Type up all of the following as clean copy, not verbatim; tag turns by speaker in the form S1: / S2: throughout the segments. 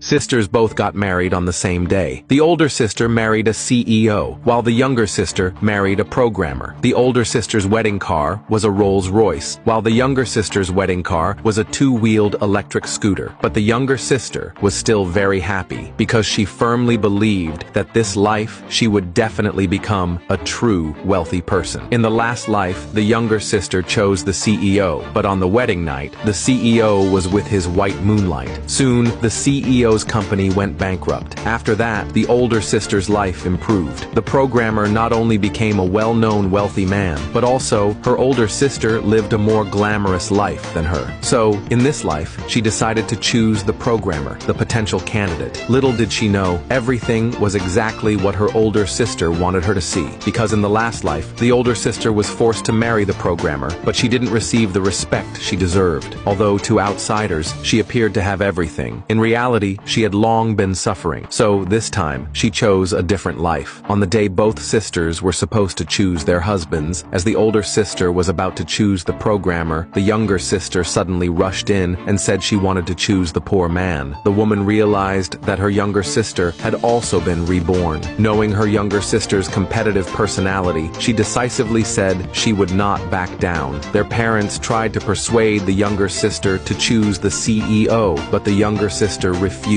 S1: Sisters both got married on the same day. The older sister married a CEO, while the younger sister married a programmer. The older sister's wedding car was a Rolls-Royce, while the younger sister's wedding car was a two-wheeled electric scooter. But the younger sister was still very happy, because she firmly believed that this life she would definitely become a true wealthy person. In the last life, the younger sister chose the CEO, but on the wedding night, the CEO was with his white moonlight. Soon, the CEO's company went bankrupt. After that, the older sister's life improved. The programmer not only became a well-known wealthy man, but also her older sister lived a more glamorous life than her. So, in this life, she decided to choose the programmer, the potential candidate. Little did she know, everything was exactly what her older sister wanted her to see. Because in the last life, the older sister was forced to marry the programmer, but she didn't receive the respect she deserved. Although to outsiders, she appeared to have everything. In reality, she had long been suffering. So this time, she chose a different life. On the day both sisters were supposed to choose their husbands, as the older sister was about to choose the programmer, the younger sister suddenly rushed in and said she wanted to choose the poor man. The woman realized that her younger sister had also been reborn. Knowing her younger sister's competitive personality, she decisively said she would not back down. Their parents tried to persuade the younger sister to choose the CEO, but the younger sister refused.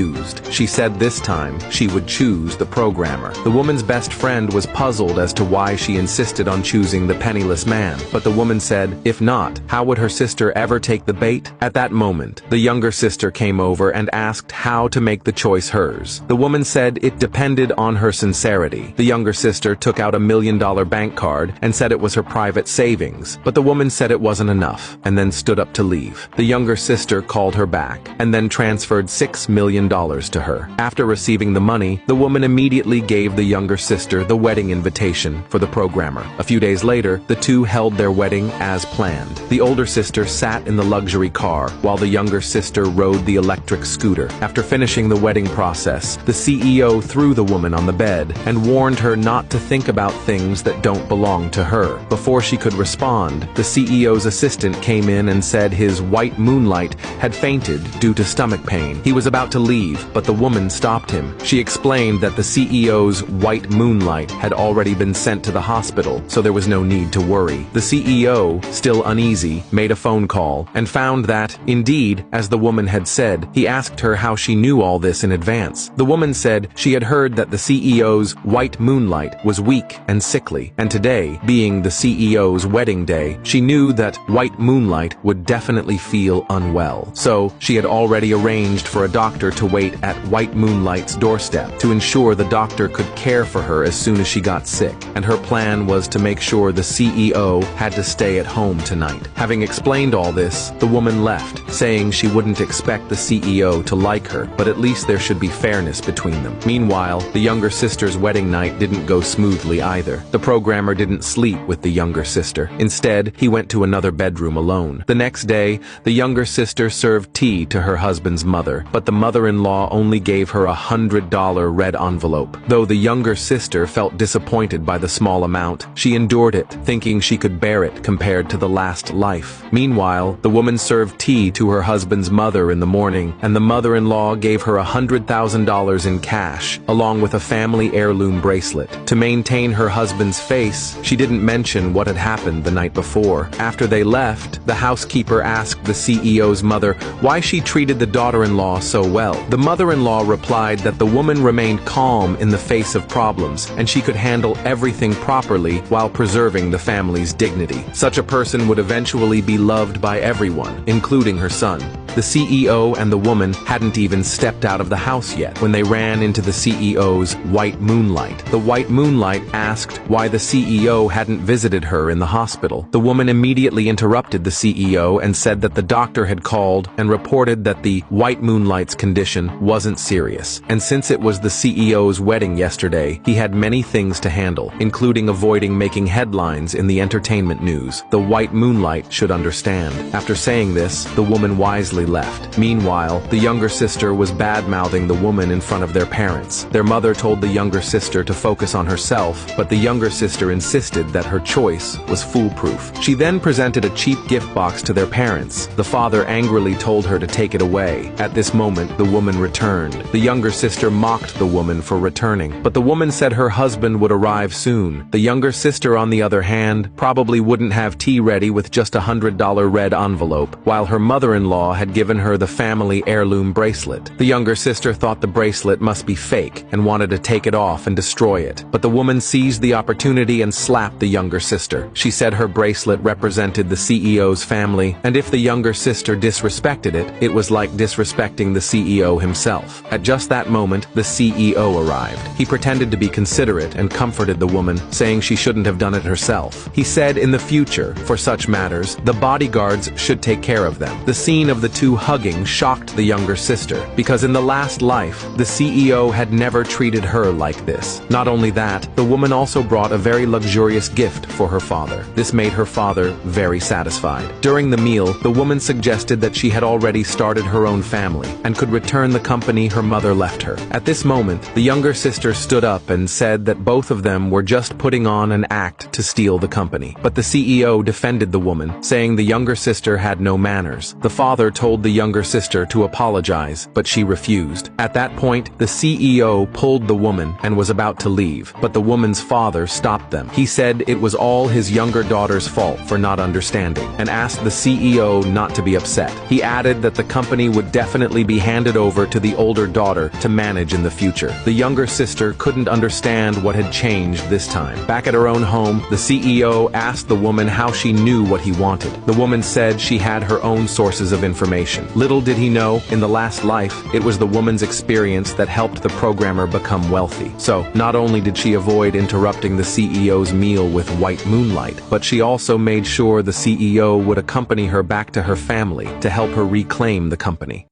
S1: She said this time she would choose the programmer. The woman's best friend was puzzled as to why she insisted on choosing the penniless man, but the woman said, if not, how would her sister ever take the bait? At that moment, the younger sister came over and asked how to make the choice hers. The woman said it depended on her sincerity. The younger sister took out $1 million bank card and said it was her private savings, but the woman said it wasn't enough, and then stood up to leave. The younger sister called her back, and then transferred $6 million to her. After receiving the money, the woman immediately gave the younger sister the wedding invitation for the programmer. A few days later, the two held their wedding as planned. The older sister sat in the luxury car, while the younger sister rode the electric scooter. After finishing the wedding process, the CEO threw the woman on the bed and warned her not to think about things that don't belong to her. Before she could respond, the CEO's assistant came in and said his white moonlight had fainted due to stomach pain. He was about to leave, but the woman stopped him. She explained that the CEO's white moonlight had already been sent to the hospital, so there was no need to worry. The CEO, still uneasy, made a phone call and found that, indeed, as the woman had said, he asked her how she knew all this in advance. The woman said she had heard that the CEO's white moonlight was weak and sickly, and today, being the CEO's wedding day, she knew that white moonlight would definitely feel unwell. So, she had already arranged for a doctor to wait at White Moonlight's doorstep to ensure the doctor could care for her as soon as she got sick, and her plan was to make sure the CEO had to stay at home tonight. Having explained all this, the woman left, saying she wouldn't expect the CEO to like her, but at least there should be fairness between them. Meanwhile, the younger sister's wedding night didn't go smoothly either. The programmer didn't sleep with the younger sister. Instead, he went to another bedroom alone. The next day, the younger sister served tea to her husband's mother, but the mother-in-law only gave her $100 red envelope. Though the younger sister felt disappointed by the small amount, she endured it, thinking she could bear it compared to the last life. Meanwhile, the woman served tea to her husband's mother in the morning, and the mother-in-law gave her $100,000 in cash, along with a family heirloom bracelet. To maintain her husband's face, she didn't mention what had happened the night before. After they left, the housekeeper asked the CEO's mother why she treated the daughter-in-law so well. The mother-in-law replied that the woman remained calm in the face of problems, and she could handle everything properly while preserving the family's dignity. Such a person would eventually be loved by everyone, including her son. The CEO and the woman hadn't even stepped out of the house yet when they ran into the CEO's white moonlight. The white moonlight asked why the CEO hadn't visited her in the hospital. The woman immediately interrupted the CEO and said that the doctor had called and reported that the white moonlight's condition wasn't serious. And since it was the CEO's wedding yesterday, he had many things to handle, including avoiding making headlines in the entertainment news. The white moonlight should understand. After saying this, the woman wisely eventually left. Meanwhile, the younger sister was bad-mouthing the woman in front of their parents. Their mother told the younger sister to focus on herself, but the younger sister insisted that her choice was foolproof. She then presented a cheap gift box to their parents. The father angrily told her to take it away. At this moment, the woman returned. The younger sister mocked the woman for returning, but the woman said her husband would arrive soon. The younger sister, on the other hand, probably wouldn't have tea ready with just $100 red envelope, while her mother-in-law had given her the family heirloom bracelet. The younger sister thought the bracelet must be fake and wanted to take it off and destroy it, but the woman seized the opportunity and slapped the younger sister. She said her bracelet represented the CEO's family, and if the younger sister disrespected it, it was like disrespecting the CEO himself. At just that moment, the CEO arrived. He pretended to be considerate and comforted the woman, saying she shouldn't have done it herself. He said in the future, for such matters, the bodyguards should take care of them. The scene of the two hugging shocked the younger sister, because in the last life, the CEO had never treated her like this. Not only that, the woman also brought a very luxurious gift for her father. This made her father very satisfied. During the meal, the woman suggested that she had already started her own family and could return the company her mother left her. At this moment, the younger sister stood up and said that both of them were just putting on an act to steal the company. But the CEO defended the woman, saying the younger sister had no manners. The father told the younger sister to apologize, but she refused. At that point, the CEO pulled the woman and was about to leave, but the woman's father stopped them. He said it was all his younger daughter's fault for not understanding, and asked the CEO not to be upset. He added that the company would definitely be handed over to the older daughter to manage in the future. The younger sister couldn't understand what had changed this time. Back at her own home, the CEO asked the woman how she knew what he wanted. The woman said she had her own sources of information. Little did he know, in the last life, it was the woman's experience that helped the programmer become wealthy. So, not only did she avoid interrupting the CEO's meal with white moonlight, but she also made sure the CEO would accompany her back to her family to help her reclaim the company.